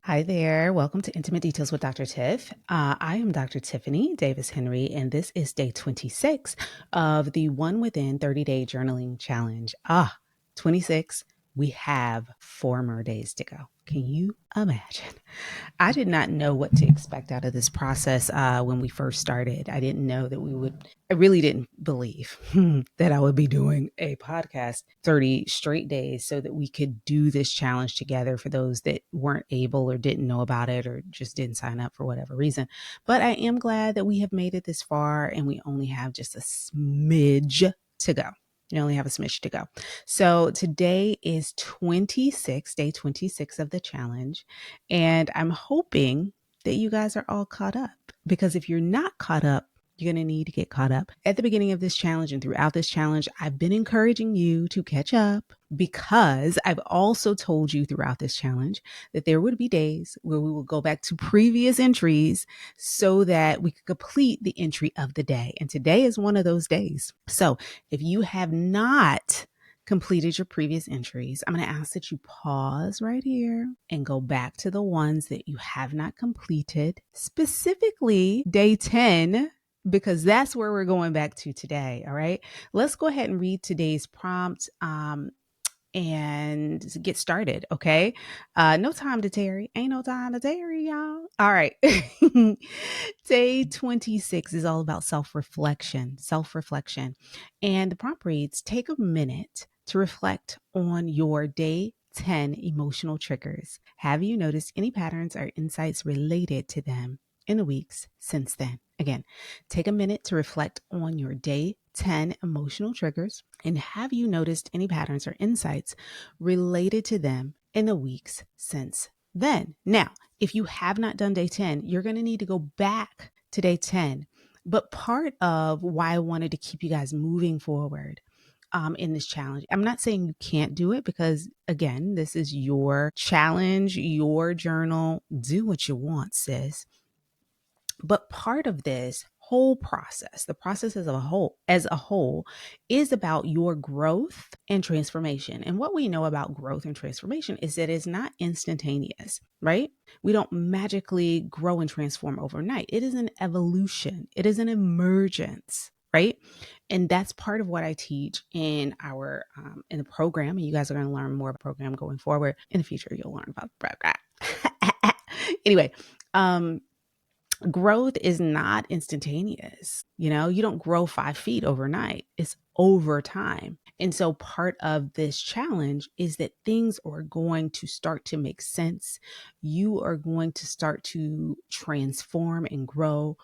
Hi there. Welcome to Intimate Details with Dr. Tiff. I am Dr. Tiffany Davis Henry, and this is day 26 of the One Within 30-Day Journaling Challenge. 26. We have 4 more days to go. Can you imagine? I did not know what to expect out of this process when we first started. I didn't know that I really didn't believe that I would be doing a podcast 30 straight days so that we could do this challenge together for those that weren't able or didn't know about it or just didn't sign up for whatever reason. But I am glad that we have made it this far and we only have just a smidge to go. You only have a smidge to go. So today is day 26 of the challenge. And I'm hoping that you guys are all caught up, because if you're not caught up, you're going to need to get caught up. At the beginning of this challenge and throughout this challenge, I've been encouraging you to catch up, because I've also told you throughout this challenge that there would be days where we will go back to previous entries so that we could complete the entry of the day. And today is one of those days. So if you have not completed your previous entries, I'm going to ask that you pause right here and go back to the ones that you have not completed, specifically day 10, because that's where we're going back to today. All right, let's go ahead and read today's prompt and get started. Okay. No time to tarry. Ain't no time to tarry, y'all. All right. Day 26 is all about self-reflection. And the prompt reads, take a minute to reflect on your day 10 emotional triggers. Have you noticed any patterns or insights related to them in the weeks since then? Again, take a minute to reflect on your day 10 emotional triggers, and have you noticed any patterns or insights related to them in the weeks since then? Now, if you have not done day 10, you're going to need to go back to day 10. But part of why I wanted to keep you guys moving forward in this challenge, I'm not saying you can't do it, because again, this is your challenge, your journal. Do what you want, sis. But part of this whole process, the process as a whole is about your growth and transformation. And what we know about growth and transformation is that it's not instantaneous, right? We don't magically grow and transform overnight. It is an evolution. It is an emergence, right? And that's part of what I teach in our in the program. And you guys are going to learn more about the program going forward. In the future, you'll learn about the program. Anyway, growth is not instantaneous. You don't grow 5 feet overnight. It's over time. And so part of this challenge is that things are going to start to make sense. You are going to start to transform and grow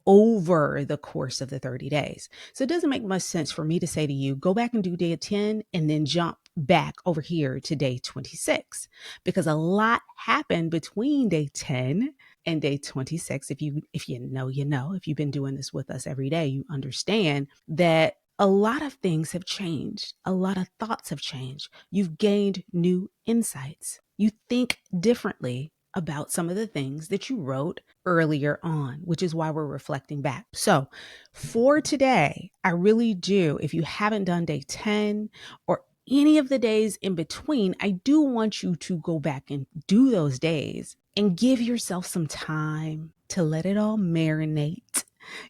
over the course of the 30 days. So it doesn't make much sense for me to say to you, go back and do day 10 and then jump back over here to day 26, because a lot happened between day 10 and day 26. If you know, if you've been doing this with us every day, you understand that a lot of things have changed. A lot of thoughts have changed. You've gained new insights. You think differently about some of the things that you wrote earlier on, which is why we're reflecting back. So for today, I really do, if you haven't done day 10 or any of the days in between, I do want you to go back and do those days and give yourself some time to let it all marinate.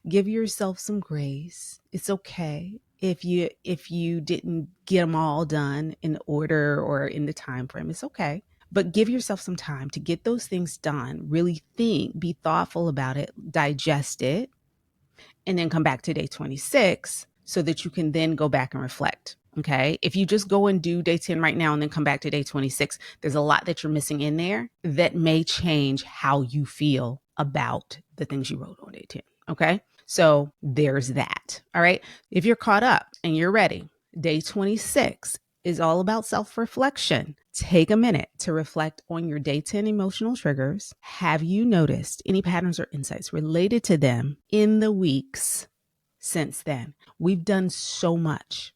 Give yourself some grace. It's okay if you didn't get them all done in order or in the time frame. It's okay. But give yourself some time to get those things done. Really think, be thoughtful about it, digest it, and then come back to day 26 so that you can then go back and reflect. Okay. If you just go and do day 10 right now and then come back to day 26, there's a lot that you're missing in there that may change how you feel about the things you wrote on day 10. Okay. So there's that. All right. If you're caught up and you're ready, day 26 is all about self-reflection. Take a minute to reflect on your day 10 emotional triggers. Have you noticed any patterns or insights related to them in the weeks since then? We've done so much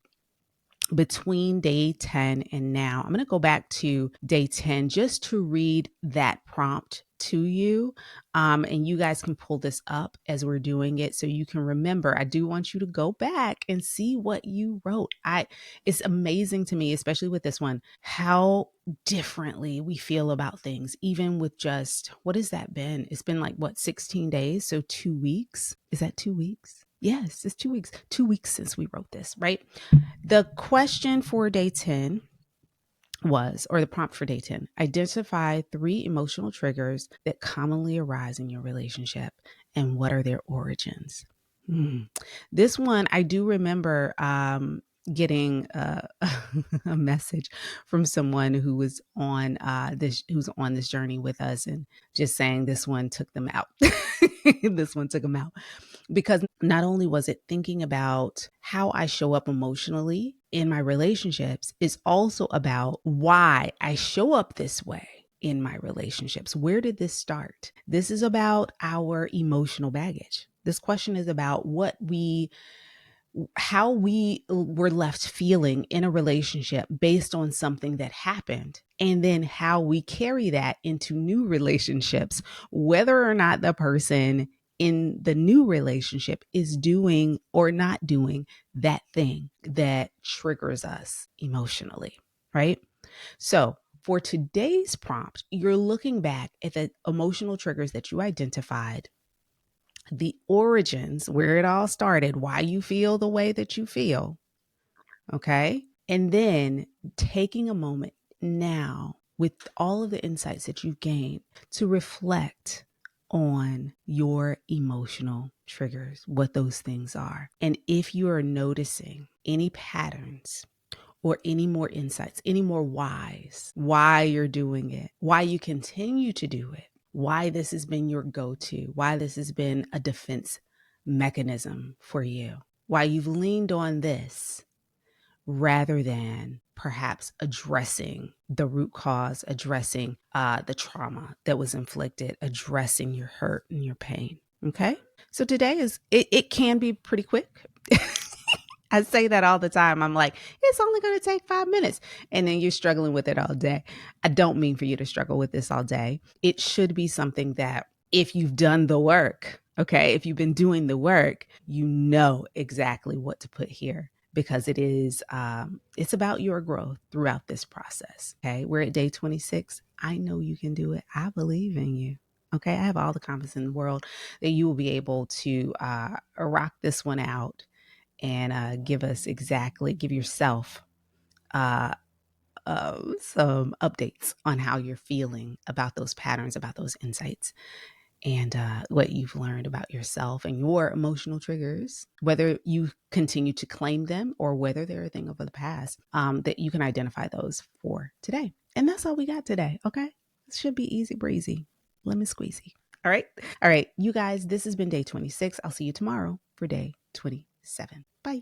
between day 10 and now. I'm going to go back to day 10 just to read that prompt to you. And you guys can pull this up as we're doing it so you can remember. I do want you to go back and see what you wrote. It's amazing to me, especially with this one, how differently we feel about things, even with just, what has that been? It's been like, what, 16 days? So 2 weeks. Is that 2 weeks? Yes, it's 2 weeks. 2 weeks since we wrote this, right? The question for day 10 was, or the prompt for day 10, identify 3 emotional triggers that commonly arise in your relationship and what are their origins. This one, I do remember getting a message from someone who was on who's on this journey with us, and just saying this one took them out. This one took them out because not only was it thinking about how I show up emotionally in my relationships, it's also about why I show up this way in my relationships. Where did this start? This is about our emotional baggage. This question is about how we were left feeling in a relationship based on something that happened, and then how we carry that into new relationships, whether or not the person in the new relationship is doing or not doing that thing that triggers us emotionally, right? So, for today's prompt, you're looking back at the emotional triggers that you identified, the origins, where it all started, why you feel the way that you feel. Okay. And then taking a moment now with all of the insights that you've gained to reflect on your emotional triggers, what those things are. And if you are noticing any patterns or any more insights, any more whys, why you're doing it, why you continue to do it, why this has been your go-to, why this has been a defense mechanism for you, why you've leaned on this rather than perhaps addressing the root cause, addressing the trauma that was inflicted, addressing your hurt and your pain. Okay. So today it can be pretty quick. I say that all the time. I'm like, it's only going to take 5 minutes. And then you're struggling with it all day. I don't mean for you to struggle with this all day. It should be something that if you've done the work, okay, if you've been doing the work, you know exactly what to put here, because it's about your growth throughout this process. Okay. We're at day 26. I know you can do it. I believe in you. Okay. I have all the confidence in the world that you will be able to rock this one out and give yourself uh, some updates on how you're feeling about those patterns, about those insights, and what you've learned about yourself and your emotional triggers, whether you continue to claim them or whether they're a thing of the past, that you can identify those for today. And that's all we got today. Okay. It should be easy breezy, lemon squeezy. All right. All right. You guys, this has been day 26. I'll see you tomorrow for day 27. Bye.